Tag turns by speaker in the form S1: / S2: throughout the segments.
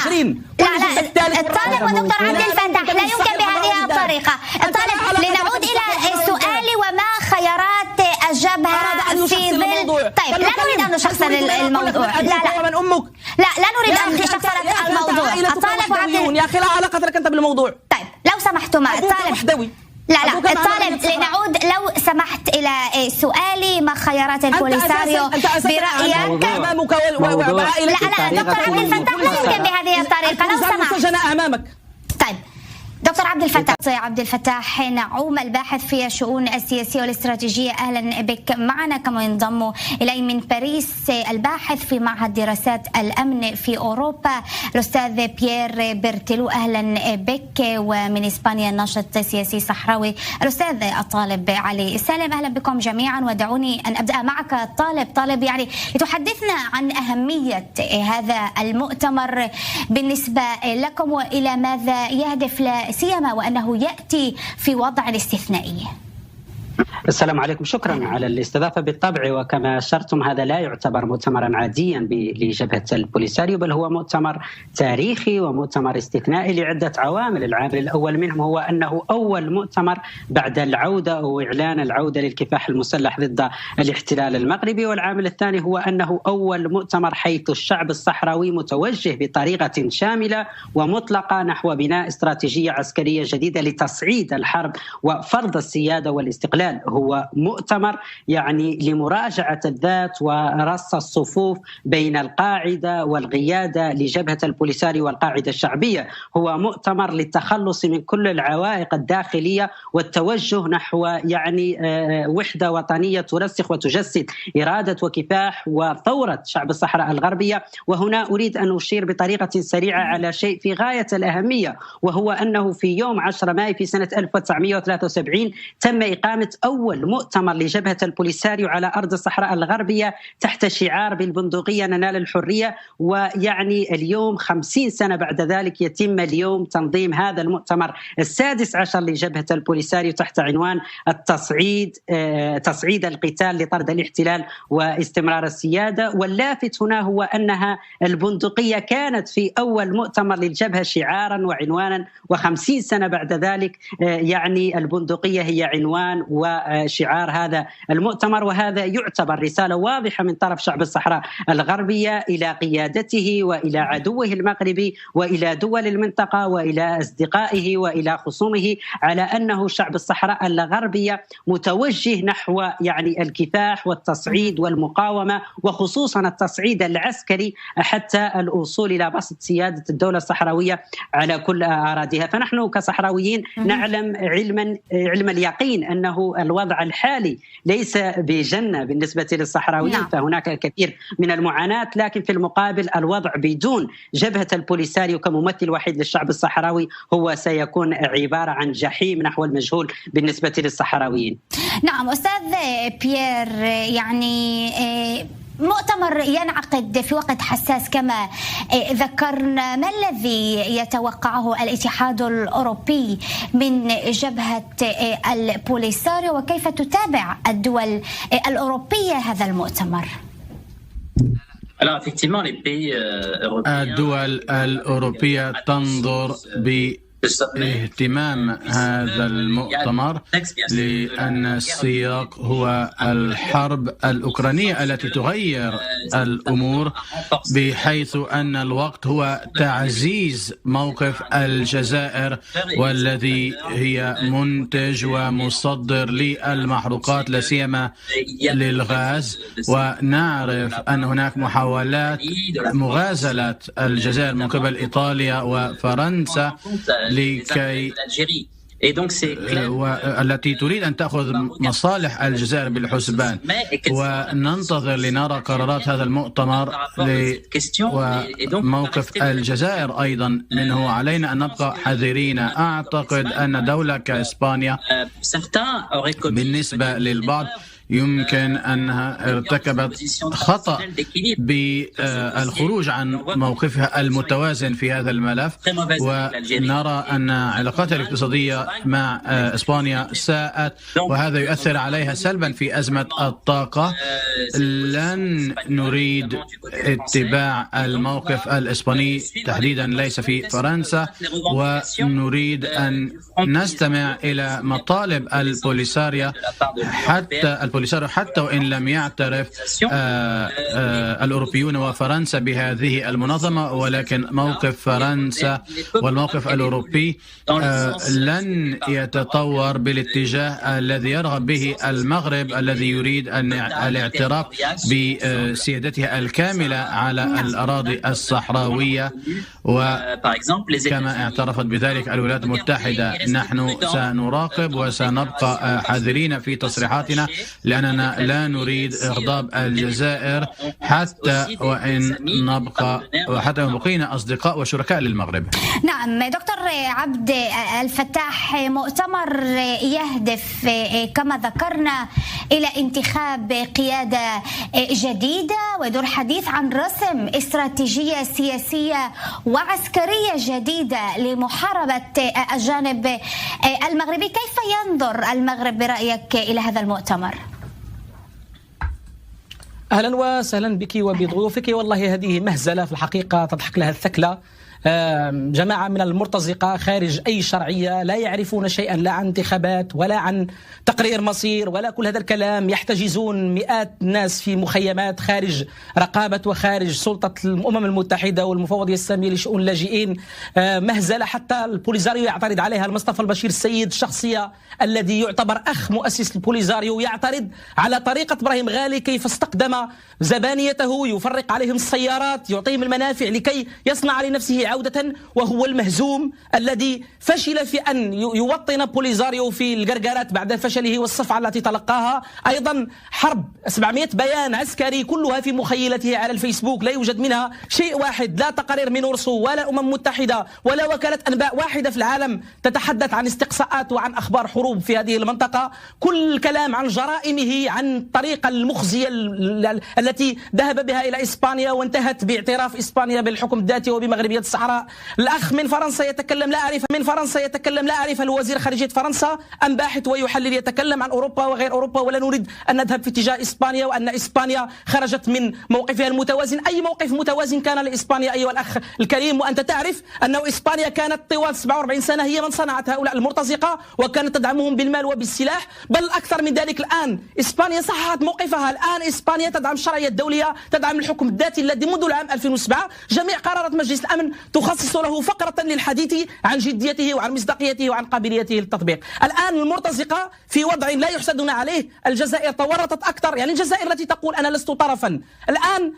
S1: 2020.
S2: لا الطالب ودكتور عبد الفتاح لا يمكن بهذه الطريقة. الطالب لنعود إلى السؤال وما خيارات الجبهة في ظل. طيب لا نريد أن نشخصن الموضوع. لا نريد أن نشخصن الموضوع. الطالب وعبد
S1: يا أخي لا علاقة لك أنت بالموضوع.
S2: طيب لو سمحتما الطالب لا الطالب لنعود لو سمحت إلى سؤالي ما خيارات البوليساريو برأيك؟ لا دكتور عبد الفتاح لا يمكن بهذه الطريقة لو سمحت.
S1: أمامك.
S2: طيب دكتور عبد الفتاح نعوم الباحث في الشؤون السياسية والاستراتيجية، أهلا بك معنا. كما ينضم إلي من باريس الباحث في معهد دراسات الأمن في أوروبا الأستاذ بيير بيرتيلو، أهلا بك. ومن إسبانيا الناشط السياسي الصحراوي الأستاذ الطالب علي سالم، أهلا بكم جميعا. ودعوني أن أبدأ معك طالب يعني لتحدثنا عن أهمية هذا المؤتمر بالنسبة لكم وإلى ماذا يهدف سيما وأنه يأتي في وضع استثنائي.
S3: السلام عليكم، شكرا على الاستضافة. بالطبع وكما أشرتم هذا لا يعتبر مؤتمرا عاديا لجبهة البوليساريو، بل هو مؤتمر تاريخي ومؤتمر استثنائي لعدة عوامل. العامل الأول منهم هو أنه أول مؤتمر بعد العودة أو إعلان العودة للكفاح المسلح ضد الاحتلال المغربي، والعامل الثاني هو أنه أول مؤتمر حيث الشعب الصحراوي متوجه بطريقة شاملة ومطلقة نحو بناء استراتيجية عسكرية جديدة لتصعيد الحرب وفرض السيادة والاستقلال. هو مؤتمر يعني لمراجعة الذات ورص الصفوف بين القاعدة والقيادة لجبهة البوليساريو والقاعدة الشعبية. هو مؤتمر للتخلص من كل العوائق الداخلية والتوجه نحو يعني وحدة وطنية ترسخ وتجسد إرادة وكفاح وثورة شعب الصحراء الغربية. وهنا أريد أن أشير بطريقة سريعة على شيء في غاية الأهمية، وهو أنه في يوم 10 مايو في سنة 1973 تم إقامة أول مؤتمر لجبهة البوليساريو على أرض الصحراء الغربية تحت شعار بالبندقية ننال الحرية. ويعني اليوم 50 سنة بعد ذلك يتم اليوم تنظيم هذا المؤتمر السادس عشر لجبهة البوليساريو تحت عنوان تصعيد القتال لطرد الاحتلال واستمرار السيادة. واللافت هنا هو أنها البندقية كانت في أول مؤتمر للجبهة شعارا وعنوانا، و50 سنة بعد ذلك يعني البندقية هي عنوان وشعار هذا المؤتمر. وهذا يعتبر رسالة واضحة من طرف شعب الصحراء الغربية إلى قيادته وإلى عدوه المغربي وإلى دول المنطقة وإلى أصدقائه وإلى خصومه على أنه شعب الصحراء الغربية متوجه نحو يعني الكفاح والتصعيد والمقاومة، وخصوصا التصعيد العسكري حتى الوصول إلى بسط سيادة الدولة الصحراوية على كل أراضيها. فنحن كصحراويين نعلم علم اليقين أنه الوضع الحالي ليس بجنة بالنسبة للصحراويين، فهناك الكثير من المعاناة، لكن في المقابل الوضع بدون جبهة البوليساريو كممثل وحيد للشعب الصحراوي هو سيكون عبارة عن جحيم نحو المجهول بالنسبة للصحراويين.
S2: نعم أستاذ بيير، يعني مؤتمر ينعقد في وقت حساس كما ذكرنا، ما الذي يتوقعه الاتحاد الأوروبي من جبهة البوليساريو وكيف تتابع الدول الأوروبية هذا المؤتمر؟
S4: الدول الأوروبية تنظر باهتمام هذا المؤتمر لأن السياق هو الحرب الأوكرانية التي تغير الأمور، بحيث أن الوقت هو تعزيز موقف الجزائر والذي هي منتج ومصدر للمحروقات لا سيما للغاز. ونعرف أن هناك محاولات مغازلة الجزائر من قبل إيطاليا وفرنسا والتي تريد أن تأخذ مصالح الجزائر بالحسبان. وننتظر لنرى قرارات هذا المؤتمر وموقف الجزائر أيضا منه. علينا أن نبقى حذرين. أعتقد أن دولة كإسبانيا بالنسبة للبعض يمكن أنها ارتكبت خطأ بالخروج عن موقفها المتوازن في هذا الملف، ونرى أن علاقاتها الاقتصادية مع إسبانيا ساءت وهذا يؤثر عليها سلبا في أزمة الطاقة. لن نريد اتباع الموقف الإسباني تحديدا ليس في فرنسا، ونريد أن نستمع إلى مطالب البوليساريو حتى وإن لم يعترف الأوروبيون وفرنسا بهذه المنظمة، ولكن موقف فرنسا والموقف الأوروبي لن يتطور بالاتجاه الذي يرغب به المغرب الذي يريد الاعتراف بسيادتها الكاملة على الأراضي الصحراوية، وكما اعترفت بذلك الولايات المتحدة. نحن سنراقب وسنبقى حذرين في تصريحاتنا لأننا لا نريد إغضاب الجزائر حتى وإن بقينا أصدقاء وشركاء للمغرب.
S2: نعم دكتور عبد الفتاح، مؤتمر يهدف كما ذكرنا إلى انتخاب قيادة جديدة، ويدور حديث عن رسم استراتيجية سياسية وعسكرية جديدة لمحاربة الجانب المغربي. كيف ينظر المغرب برأيك إلى هذا المؤتمر؟
S1: أهلا وسهلا بك وبضيوفك. والله هذه مهزلة في الحقيقة تضحك لها الثكلى. جماعة من المرتزقة خارج أي شرعية، لا يعرفون شيئا لا عن انتخابات ولا عن تقرير مصير ولا كل هذا الكلام. يحتجزون مئات الناس في مخيمات خارج رقابة وخارج سلطة الأمم المتحدة والمفوضية السامية لشؤون اللاجئين. مهزلة حتى البوليساريو يعترض عليها. المصطفى البشير السيد الشخصية الذي يعتبر أخ مؤسس البوليساريو يعترض على طريقة إبراهيم غالي كيف استقدم زبانيته، يفرق عليهم السيارات، يعطيهم المنافع لكي يصنع لنفسه عودة، وهو المهزوم الذي فشل في أن يوطن بوليساريو في القرقرات بعد فشله والصفعة التي تلقاها. أيضا حرب 700 بيان عسكري كلها في مخيلته على الفيسبوك، لا يوجد منها شيء واحد، لا تقارير من أورسو ولا الأمم المتحدة ولا وكالة أنباء واحدة في العالم تتحدث عن استقصاءات وعن أخبار حروب في هذه المنطقة. كل الكلام عن جرائمه، عن الطريقة المخزية التي ذهب بها إلى إسبانيا وانتهت باعتراف إسبانيا بالحكم الذاتي وبمغربية الصحراء. الأخ من فرنسا يتكلم لا أعرف الوزير خارجية فرنسا أم باحث ويحلل يتكلم عن أوروبا وغير أوروبا، ولا نريد أن نذهب في اتجاه إسبانيا وأن إسبانيا خرجت من موقفها المتوازن. أي موقف متوازن كان لإسبانيا أيها الأخ الكريم؟ وأنت تعرف أنه إسبانيا كانت طوال 47 سنة هي من صنعت هؤلاء المرتزقة وكانت تدعمهم بالمال وبالسلاح، بل أكثر من ذلك. الآن إسبانيا صححت موقفها، الآن إسبانيا تدعم الشرعية الدولية، تدعم الحكم الذاتي الذي منذ العام 2007 جميع قرارات مجلس الأمن تخصص له فقرة للحديث عن جديته وعن مصداقيته وعن قابليته للتطبيق. الآن المرتزقة في وضع لا يحسدون عليه. الجزائر تورطت أكثر، يعني الجزائر التي تقول أنا لست طرفا. الآن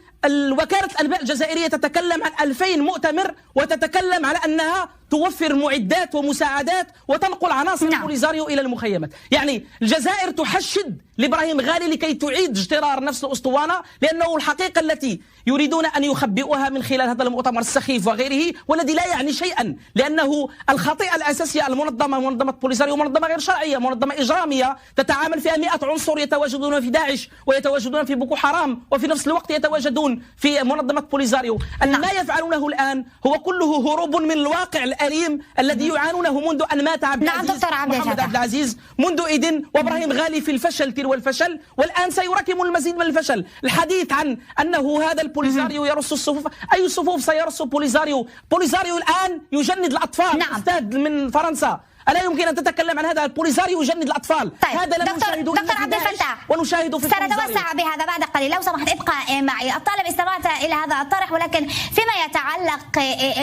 S1: وكالة الأنباء الجزائرية تتكلم عن 2000 مؤتمر وتتكلم على أنها توفر معدات ومساعدات وتنقل عناصر البوليساريو إلى المخيمات. يعني الجزائر تحشد لإبراهيم غالي لكي تعيد اجترار نفس الأسطوانة، لأنه الحقيقة التي يريدون أن يخبئوها من خلال هذا المؤتمر السخيف وغيره والذي لا يعني شيئا، لأنه الخطيئة الأساسية منظمة بوليساريو منظمة غير شرعية، منظمة إجرامية تتعامل فيها 100 عنصر يتواجدون في داعش ويتواجدون في بوكو حرام وفي نفس الوقت يتواجدون في منظمة بوليساريو. ما يفعلونه الآن هو كله هروب من الواقع الأليم الذي يعانونه منذ أن مات محمد عبد العزيز منذ إذن، وإبراهيم غالي في الفشل تلو الفشل، والآن سيراكم المزيد من الفشل. الحديث عن أنه هذا البوليساريو يرص الصفوف، أي صفوف سيرص بوليساريو الآن يجند الأطفال. أستاذ من فرنسا، ألا يمكن أن تتكلم عن هذا؟ البوليساريو يجند الأطفال.
S2: طيب.
S1: هذا لم نشاهده
S2: دكتور عبد الفتاح،
S1: ونشاهده في
S2: سنتوسع بهذا بعد قليل، لو سمحت ابقى معي. الطالب استمعت إلى هذا الطرح، ولكن فيما يتعلق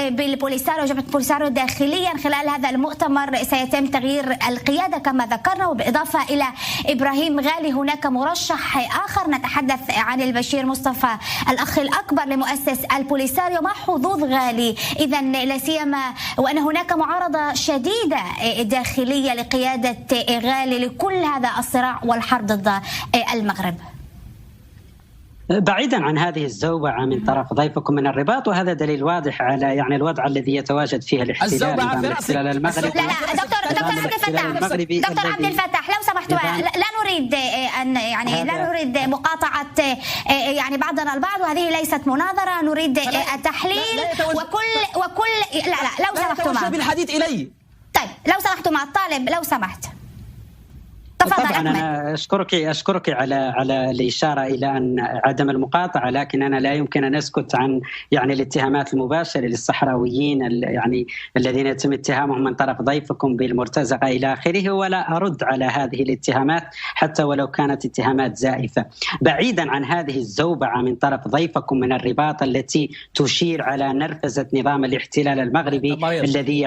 S2: بالبوليساريو وجبهة البوليساريو داخليا خلال هذا المؤتمر سيتم تغيير القيادة كما ذكرنا، وبإضافة إلى إبراهيم غالي هناك مرشح آخر. نتحدث عن البشير مصطفى الأخ الأكبر لمؤسس البوليساريو. ما حظوظ غالي إذا، لا سيما وأن هناك معارضة شديدة داخلية لقيادة غالي لكل هذا الصراع والحرب ضد المغرب؟
S3: بعيدا عن هذه الزوبعة من طرف ضيفكم من الرباط، وهذا دليل واضح على يعني الوضع الذي يتواجد فيه الاحتلال المغربي.
S2: لا دكتور عبد الفتاح لو سمحتوا، لا نريد ان يعني لا نريد مقاطعة يعني بعضنا البعض، وهذه ليست مناظرة، نريد التحليل وكل لا لو سمحتوا
S1: بالحديث إلي.
S2: طيب لو سمحتوا مع الطالب لو سمحت.
S3: طبعا أنا أشكرك على الإشارة إلى أن عدم المقاطعة، لكن أنا لا يمكن أن أسكت عن يعني الاتهامات المباشرة للصحراويين يعني الذين يتم اتهامهم من طرف ضيفكم بالمرتزقة إلى آخره، ولا أرد على هذه الاتهامات حتى ولو كانت اتهامات زائفة. بعيدا عن هذه الزوبعة من طرف ضيفكم من الرباط التي تشير على نرفزة نظام الاحتلال المغربي الذي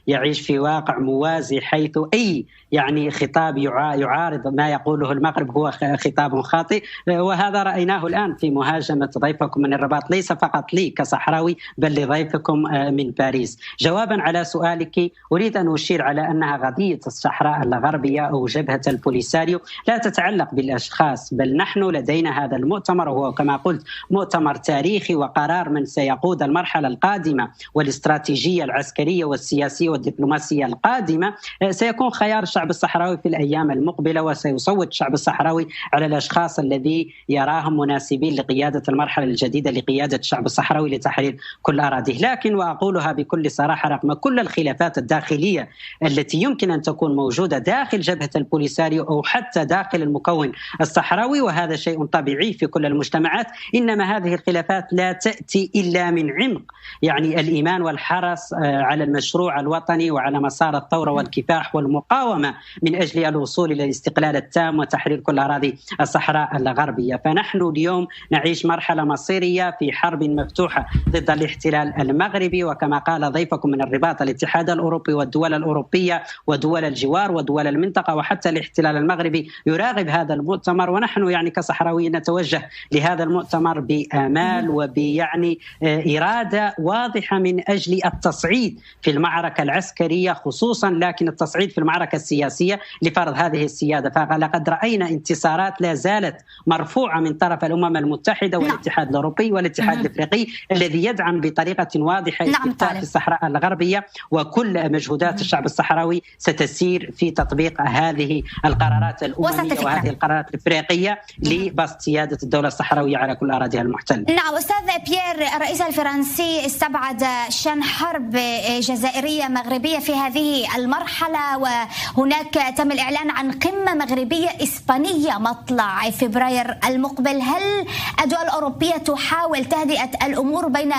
S3: يعيش في واقع موازي، حيث أي يعني خطاب يعارض ما يقوله المغرب هو خطاب خاطئ، وهذا رأيناه الآن في مهاجمة ضيفكم من الرباط، ليس فقط لي كصحراوي بل لضيفكم من باريس. جوابا على سؤالك، أريد أن أشير على أنها قضية الصحراء الغربية أو جبهة البوليساريو لا تتعلق بالأشخاص، بل نحن لدينا هذا المؤتمر، وهو كما قلت مؤتمر تاريخي وقرار من سيقود المرحلة القادمة والاستراتيجية العسكرية والسياسية والدبلوماسية القادمة. سيكون خيار الشعب الصحراوي في الأيام المقبلة، وسيصوت الشعب الصحراوي على الأشخاص الذي يراهم مناسبين لقيادة المرحلة الجديدة لقيادة الشعب الصحراوي لتحرير كل أراضيه. لكن وأقولها بكل صراحة، رغم كل الخلافات الداخلية التي يمكن أن تكون موجودة داخل جبهة البوليساريو أو حتى داخل المكون الصحراوي، وهذا شيء طبيعي في كل المجتمعات، إنما هذه الخلافات لا تأتي إلا من عمق يعني الإيمان والحرص على المشروع الوطني وعلى مسار الثورة والكفاح والمقاومة من أجل الوصول إلى الاستقلال التام وتحرير كل أراضي الصحراء الغربية. فنحن اليوم نعيش مرحلة مصيرية في حرب مفتوحة ضد الاحتلال المغربي، وكما قال ضيفكم من الرباط الاتحاد الأوروبي والدول الأوروبية ودول الجوار ودول المنطقة وحتى الاحتلال المغربي يراقب هذا المؤتمر، ونحن يعني كصحراويين نتوجه لهذا المؤتمر بآمال وبيعني إرادة واضحة من أجل التصعيد في المعركة العسكرية خصوصا، لكن التصعيد في المعركة السياسية لفرض هذه السيادة. فلقد رأينا انتصارات لا زالت مرفوعة من طرف الأمم المتحدة والاتحاد الأوروبي والاتحاد الأفريقي الذي يدعم بطريقة واضحة الاستفتاء في الصحراء الغربية، وكل مجهودات الشعب الصحراوي ستسير في تطبيق هذه القرارات الأممية وهذه القرارات الأفريقية لبسط سيادة الدولة الصحراوية على كل أراضيها المحتلة.
S2: نعم أستاذ بيير، الرئيس الفرنسي استبعد شن حرب جزائرية مغربية في هذه المرحلة، وهناك تم الإعلان عن قمة مغربية إسبانية مطلع فبراير المقبل. هل الدول الأوروبية تحاول تهدئة الأمور بين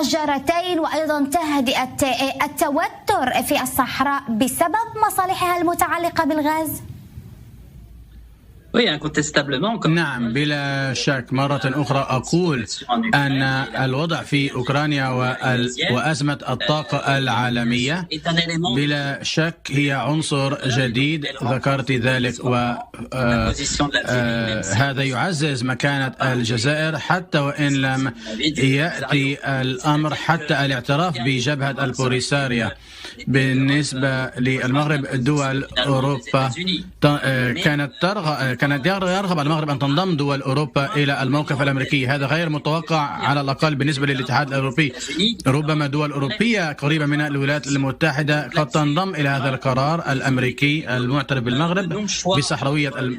S2: الجارتين وأيضا تهدئة التوتر في الصحراء بسبب مصالحها المتعلقة بالغاز؟
S4: نعم بلا شك، مرة أخرى أقول أن الوضع في أوكرانيا وأزمة الطاقة العالمية بلا شك هي عنصر جديد، ذكرت ذلك، وهذا يعزز مكانة الجزائر حتى وإن لم يأتي الأمر حتى الاعتراف بجبهة البوليساريو. بالنسبة للمغرب، دول أوروبا كانت يرغب المغرب أن تنضم دول أوروبا إلى الموقف الأمريكي، هذا غير متوقع على الأقل بالنسبة للاتحاد الأوروبي. ربما دول أوروبية قريبة من الولايات المتحدة قد تنضم إلى هذا القرار الأمريكي المعترف بالمغرب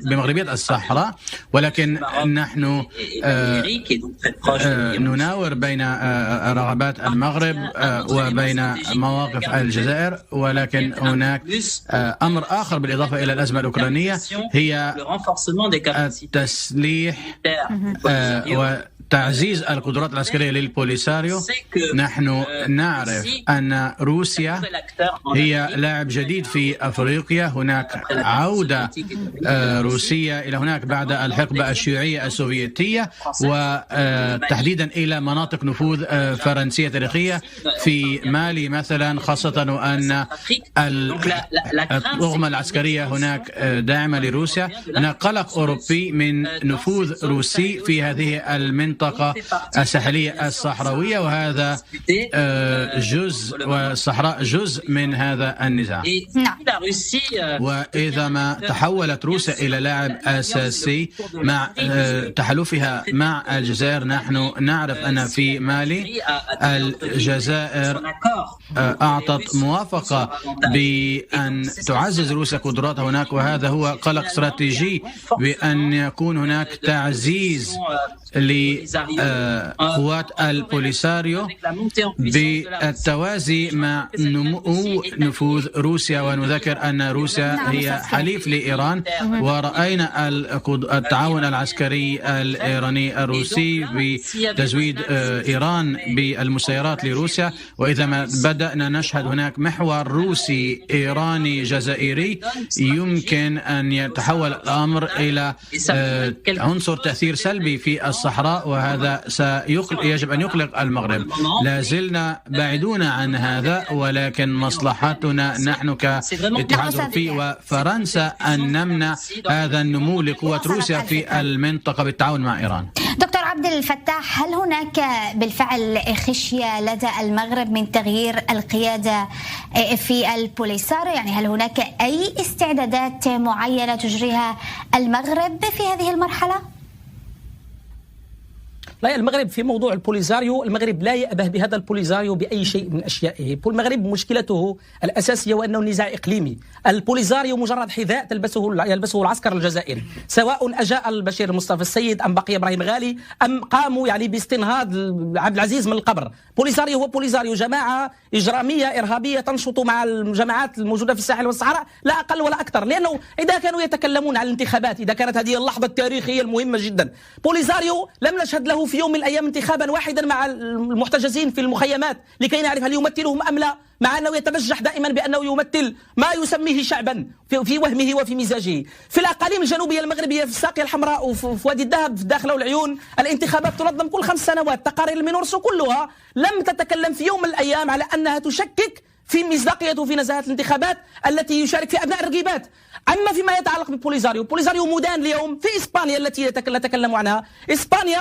S4: بمغربية الصحراء، ولكن نحن نناور بين رغبات المغرب وبين مواقف الجزائر. ولكن هناك أمر آخر بالإضافة إلى الأزمة الأوكرانية، هي التسليح وتعزيز القدرات العسكرية للبوليساريو. نحن نعرف أن روسيا هي لاعب جديد في أفريقيا، هناك عودة روسية إلى هناك بعد الحقبة الشيوعية السوفيتية، وتحديدا إلى مناطق نفوذ فرنسية تاريخية في مالي مثلا، خاصة وأن الرغم العسكرية هناك داعمة لروسيا. هناك قلق أوروبي من نفوذ روسي في هذه المنطقة المنطقة الساحلية الصحراوية، وهذا جزء، والصحراء جزء من هذا النزاع. وإذا ما تحولت روسيا إلى لاعب أساسي مع تحالفها مع الجزائر، نحن نعرف أن في مالي الجزائر أعطت موافقة بأن تعزز روسيا قدراتها هناك، وهذا هو قلق استراتيجي بأن يكون هناك تعزيز لقوات البوليساريو بالتوازي مع نمو نفوذ روسيا. ونذكر أن روسيا هي حليف لإيران، ورأينا التعاون العسكري الإيراني الروسي بتزويد إيران بالمسيرات لروسيا. وإذا ما بدأنا نشهد هناك محور روسي إيراني جزائري، يمكن أن يتحول الأمر إلى عنصر تأثير سلبي في الصحراء، وهذا يجب أن يقلق المغرب. لا زلنا بعيدون عن هذا، ولكن مصلحتنا نحن كاتحاد أوروبي وفرنسا أن نمنع هذا النمو لقوة روسيا في المنطقة بالتعاون مع إيران.
S2: دكتور عبد الفتاح، هل هناك بالفعل خشية لدى المغرب من تغيير القيادة في البوليساريو؟ يعني هل هناك أي استعدادات معينة تجريها المغرب في هذه المرحلة؟
S1: لا، المغرب في موضوع البوليساريو، المغرب لا يأبه بهذا البوليساريو بأي شيء من أشيائه. المغرب مشكلته الأساسية وأنه نزاع إقليمي. البوليساريو مجرد حذاء يلبسه العسكر الجزائري، سواء أجاء البشير مصطفى السيد أم بقي إبراهيم غالي أم قاموا باستنهاض عبد العزيز من القبر. بوليساريو هو بوليساريو، جماعة إجرامية إرهابية تنشط مع الجماعات الموجودة في الساحل والصحراء، لا أقل ولا أكثر. لأنه إذا كانوا يتكلمون عن الانتخابات، إذا كانت هذه اللحظة التاريخية المهمة جدا، بوليساريو لم نشهد له في يوم من الأيام انتخابا واحدا مع المحتجزين في المخيمات لكي نعرف هل يمثلهم أم لا، مع أنه يتبجح دائما بأنه يمثل ما يسميه شعبا في وهمه وفي مزاجه. في الأقاليم الجنوبية المغربية، في الساقية الحمراء وفي وادي الذهب في داخل العيون، الانتخابات تنظم كل 5 سنوات. تقارير المينورسو كلها لم تتكلم في يوم من الأيام على أنها تشكك في مصداقيته وفي نزاهة الانتخابات التي يشارك في أبناء الرقيبات. أما فيما يتعلق بالبوليساريو، بوليساريو مدان اليوم في إسبانيا التي تكلموا عنها. إسبانيا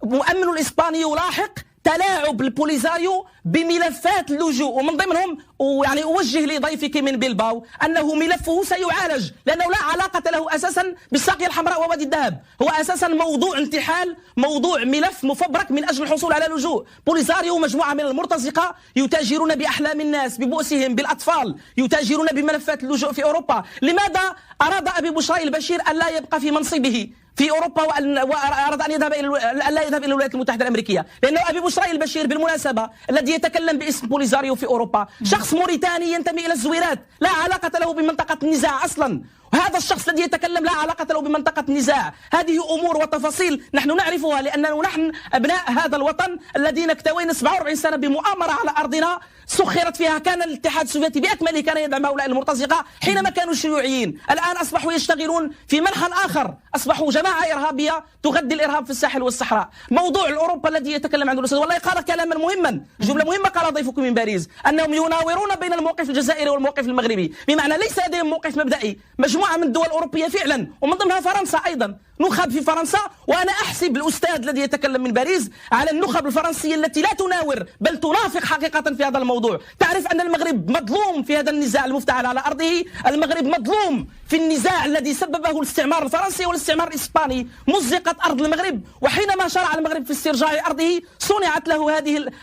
S1: مؤمن الإسباني يلاحق تلاعب البوليساريو بملفات اللجوء، ومن ضمنهم ويعني أوجه لضيفك من بلباو أنه ملفه سيعالج، لأنه لا علاقة له أساسا بالساقية الحمراء ووادي الذهب، هو أساسا موضوع انتحال، موضوع ملف مفبرك من أجل الحصول على لجوء. بوليساريو مجموعة من المرتزقة يتاجرون بأحلام الناس، ببؤسهم، بالأطفال، يتاجرون بملفات اللجوء في أوروبا. لماذا أراد أبي بشرى البشير أن لا يبقى في منصبه في أوروبا وأراد أن لا يذهب إلى الولايات المتحدة الأمريكية؟ لأنه أبي بشرى البشير بالمناسبة الذي يتكلم باسم بوليساريو في أوروبا شخص موريتاني ينتمي إلى الزويرات، لا علاقة له بمنطقة النزاع أصلا. وهذا الشخص الذي يتكلم لا علاقة له بمنطقة النزاع. هذه أمور وتفاصيل نحن نعرفها، لأننا نحن أبناء هذا الوطن الذين اكتوينا 47 سنة بمؤامرة على أرضنا سخرت فيها. كان الاتحاد السوفيتي بأكمله كان يدعم هؤلاء المرتزقة حينما كانوا شيوعيين، الآن أصبحوا يشتغلون في منحى آخر، أصبحوا جماعة إرهابية تغذي الإرهاب في الساحل والصحراء. موضوع الأوروبا الذي يتكلم عنه الأستاذ، والله قال كلاما مهما، جملة مهمة قال ضيفكم من باريس، أنهم يناورون بين الموقف الجزائري والموقف المغربي، بمعنى ليس لديهم موقف مبدئي. مجموعة من الدول الأوروبية فعلا ومن ضمنها فرنسا أيضا، نخب في فرنسا، وأنا أحسب الأستاذ الذي يتكلم من باريس على النخب الفرنسية التي لا تناور بل تنافق حقيقة في هذا الموضوع. تعرف أن المغرب مظلوم في هذا النزاع المفتعل على أرضه، المغرب مظلوم في النزاع الذي سببه الاستعمار الفرنسي والاستعمار الإسباني. مزقت أرض المغرب، وحينما شرع المغرب في استرجاع أرضه صنعت له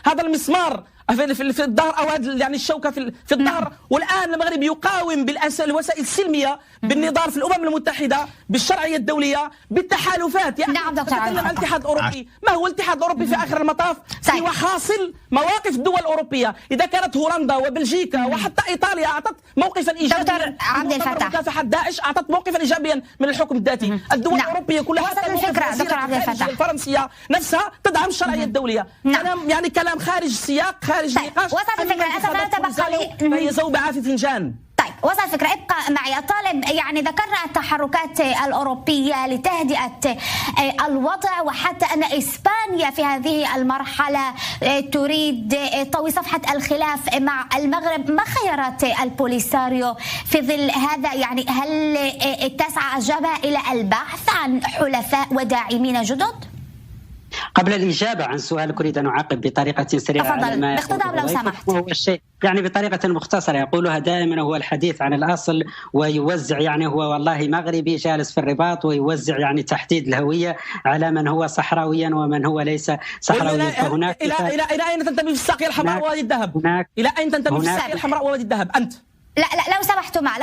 S1: هذا المسمار في الظهر، أو يعني الشوكة في الظهر. والآن المغرب يقاوم بالوسائل السلمية، بالنضال في الأمم المتحدة، بالشرعية الدولية، بالتحالفات. يعني نتكلم عن الاتحاد الأوروبي، ما هو الاتحاد الأوروبي في آخر المطاف؟ سوى حاصل مواقف الدول الأوروبية. إذا كانت هولندا وبلجيكا وحتى إيطاليا أعطت موقفا إيجابيا
S2: دكتور عبد الفتاح،
S1: مكافحة داعش أعطت موقفا إيجابيا من الحكم الذاتي. الدول الأوروبية كلها
S2: وصلت الفكرة دكتور عبد الفتاح،
S1: الفرنسية نفسها تدعم الشرعية الدولية. يعني كلام خارج سياق، خارج نقاش.
S2: وصلت الفكرة، لا تبقى لي،
S1: فهي زوبعة في فنجان.
S2: طيب وصل الفكرة، ابقى معي. أطالب، يعني ذكرنا التحركات الأوروبية لتهدئة الوضع، وحتى أن إسبانيا في هذه المرحلة تريد طوي صفحة الخلاف مع المغرب. ما خيارات البوليساريو في ظل هذا؟ يعني هل تسعى الجبهة إلى البحث عن حلفاء وداعمين جدد؟
S3: قبل الإجابة عن سؤالك أريد أن أعقب بطريقة سريعة.
S2: تفضل باختصار لو سمحت.
S3: هو الشيء يعني بطريقة مختصرة يقولها دائما، هو الحديث عن الأصل ويوزع، يعني هو والله مغربي جالس في الرباط ويوزع يعني تحديد الهوية على من هو صحراويا ومن هو ليس صحراويا. فهناك
S1: إلى أين تنتمي في الساقية الحمراء ووادي الذهب؟ إلى أين تنتمي في الساقية الحمراء ووادي الذهب أنت؟
S2: لا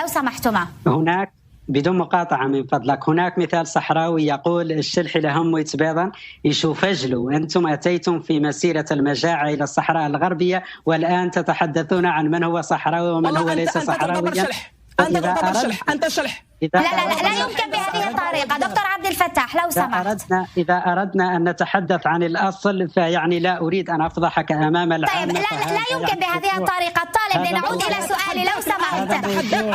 S2: لو سمحتما
S3: هناك بدون مقاطعة من فضلك، هناك مثال صحراوي يقول الشلح لهم يتبيضا يشوف فجلوا، أنتم أتيتم في مسيرة المجاعة إلى الصحراء الغربية والآن تتحدثون عن من هو صحراوي ومن هو ليس صحراويا.
S1: أنت شلح.
S2: لا يمكن بهذه الطريقة. دكتور عبد الفتاح لو سمحت.
S3: إذا أردنا أن نتحدث عن الأصل فيعني لا أريد أن أفضحك أمام العامة.
S2: طيب لا يمكن بهذه الطريقة. الطالب لنعود إلى سؤالي لو سمحت.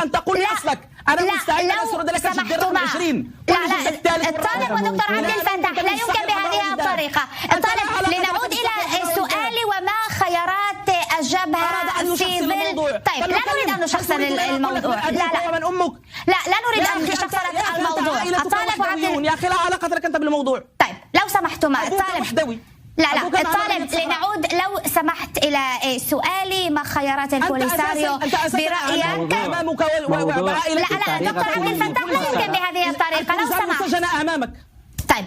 S1: أن تقول أصلك. أنا مستعد أن أسرد لك الدرهم 20.
S2: الطالب ودكتور عبد الفتاح لا يمكن بهذه الطريقة. الطالب لنعود إلى سؤالي، وما خيارات الجبهة في ظل. طيب لا نريد أن نشخصن الموضوع. لا نريد أن نشخصن الموضوع. الطالب وعبد
S1: يا أخي لا علاقة لك أنت بالموضوع.
S2: طيب لو سمحتما الطالب. لا الطالب لنعود لو سمحت إلى سؤالي، ما خيارات البوليساريو برأيك؟
S1: أمامك
S2: لا دكتور عبد الفتاح لا يمكن بهذه الطريقة لو سمحت.
S1: أمامك.
S2: طيب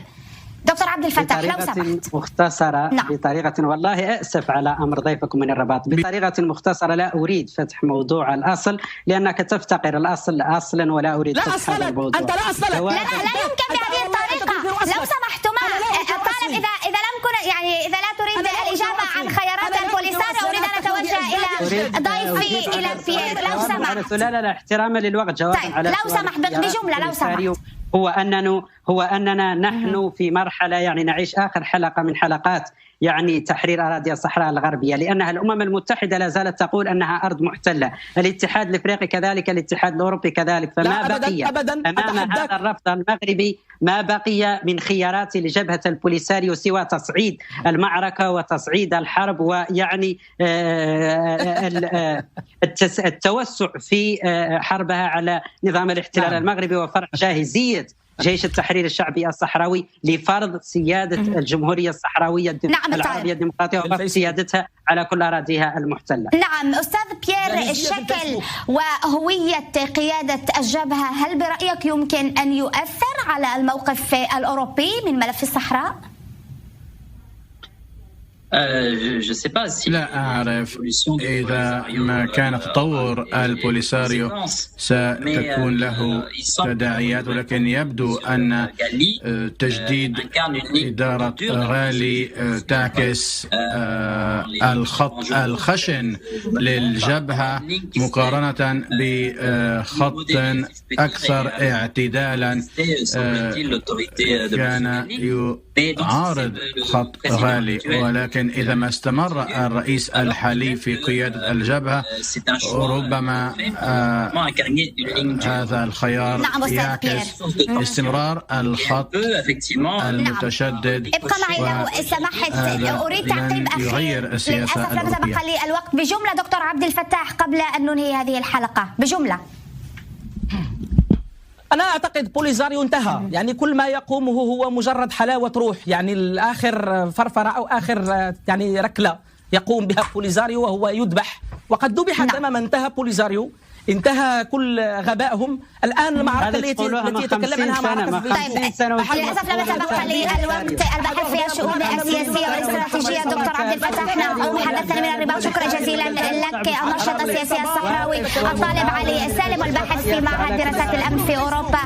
S2: دكتور عبد الفتاح لو سمحت.
S3: مختصرة. نعم. بطريقة والله أسف على أمر ضيفكم من الرباط. بطريقة مختصرة، لا أريد فتح موضوع الأصل لأنك تفتقر الأصل أصلا ولا أريد فتح هذا الموضوع.
S1: أنت لا أصل لك.
S2: لا يمكن بهذه الطريقة لو سمحتما. الطالب إذا لم كن يعني إذا لا تريد الإجابة عن خيارات البوليساريو أريد أن أتوجه إلى ضيفي إلى بيير لو سمحت.
S3: لا احتراما للوقت. جوابا
S2: طيب
S3: على
S2: لو سمحت بجملة لو سمحت.
S3: هو أننا نحن في مرحلة يعني نعيش آخر حلقة من حلقات يعني تحرير أراضي الصحراء الغربية، لأنها الأمم المتحدة لا زالت تقول أنها أرض محتلة، الاتحاد الإفريقي كذلك، الاتحاد الأوروبي كذلك. فما بقي أمام هذا الرفض المغربي ما بقي من خيارات لجبهة البوليساريو سوى تصعيد المعركة وتصعيد الحرب، ويعني التوسع في حربها على نظام الاحتلال المغربي وفرض جاهزية جيش التحرير الشعبي الصحراوي لفرض سيادة الجمهورية الصحراوية العربية الديمقراطية وفرض سيادتها على كل أراضيها المحتلة.
S2: نعم أستاذ بيير، الشكل وهوية قيادة الجبهة هل برأيك يمكن أن يؤثر على الموقف الأوروبي من ملف الصحراء؟
S4: لا أعرف إذا ما كان تطور البوليساريو ستكون له تداعيات، ولكن يبدو أن تجديد إدارة غالي تعكس الخط الخشن للجبهة مقارنة بخط أكثر اعتدالا كان يعارض خط غالي. ولكن إذا ما استمر الرئيس الحالي في قيادة الجبهة ربما هذا الخيار يعكس استمرار الخط المتشدد.
S2: ابقى معي لو سمحت، أريد تعقيب أخير. للأسف لم سبق لي الوقت. بجملة دكتور عبد الفتاح قبل أن ننهي هذه الحلقة، بجملة.
S1: أنا أعتقد بوليساريو انتهى، يعني كل ما يقومه هو مجرد حلاوة روح، يعني الآخر فرفرة أو آخر يعني ركلة يقوم بها بوليساريو وهو يذبح، وقد ذبح تماما. انتهى بوليساريو، انتهى كل غبائهم. الآن المعركة التي يتكلم عنها معركة
S2: للأسف لم سبق لي الوقت. الباحث في الشؤون السياسية والاستراتيجية دكتور عبد الفتاح نعوم حدثنا من الرباط. شكرا جزيلا لك الناشط السياسي الصحراوي الطالب علي السالم والباحث في معهد دراسات الأمن في أوروبا.